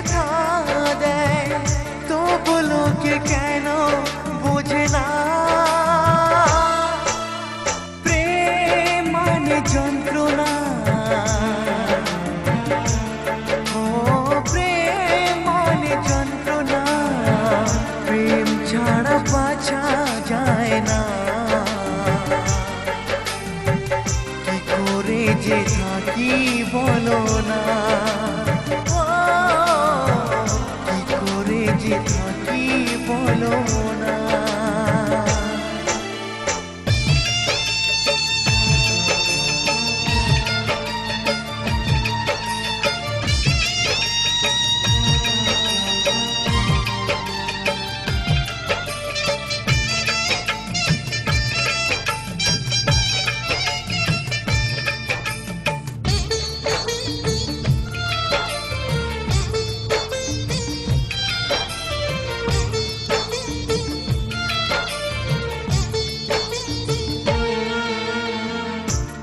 ব্যথা দেয়, তবু লোকে কেন বোঝে না প্রেম মানে যন্ত্রণা। ও প্রেম মানে যন্ত্রণা, প্রেম ছাড়া বাঁচা যায় না। কি করে যে থাকি বলো না, কি করে যে থাকি বলো না।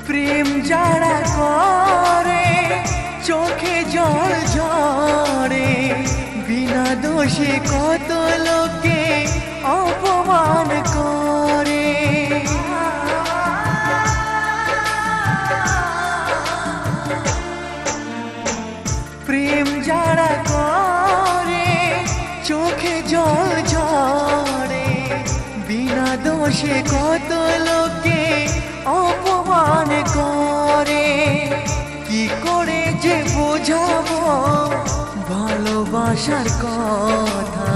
প্রেম যারা করে চোখে জল ঝরে, বিনা দোষে কত লোকে অপমান করে। প্রেম যারা করে চোখে জল ঝরে, বিনা দোষে কত লোকে অপমান করে। কি করে যে বোঝাবো ভালোবাসার কথা,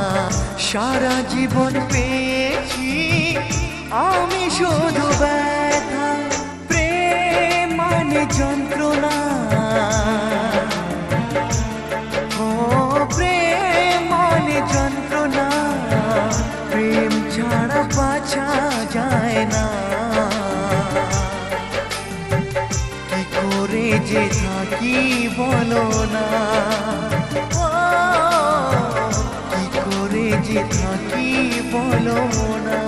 সারা জীবন পেয়েছি আমি শুধু ব্যথা। প্রেম মানে যন্ত্রণা, ও প্রেম মানে যন্ত্রণা, প্রেম ছাড়া বাঁচা যায় না। কি করে যে থাকি বলো না, কি করে যে থাকি বলো না।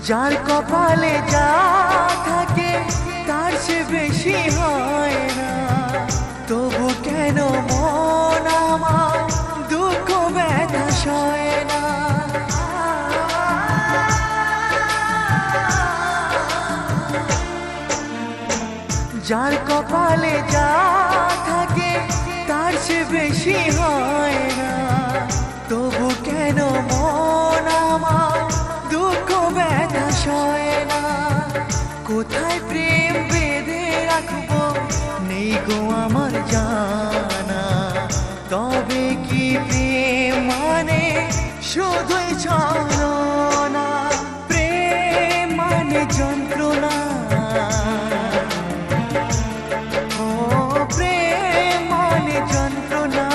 যার কপালে যা থাকে তার সে বেশি হয় না, তবু কেন মন আমার দুঃখ ব্যথা সয় না। যার কপালে যা থাকে তার সে বেশি হয় না, তবু কেন মন আমার দুঃখ ব্যথা সয় না। কোথায় প্রেম বেঁধে রাখবো নেই গো আমার জানা, তবে কি প্রেম মানে শুধুই ছলনা। প্রেম মানে যন্ত্রণা, ও প্রেম মানে যন্ত্রণা,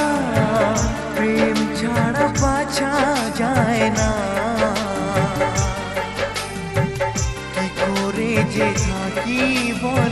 প্রেম ছাড়া বাঁচা যায় না। কি করে যে থাকি বল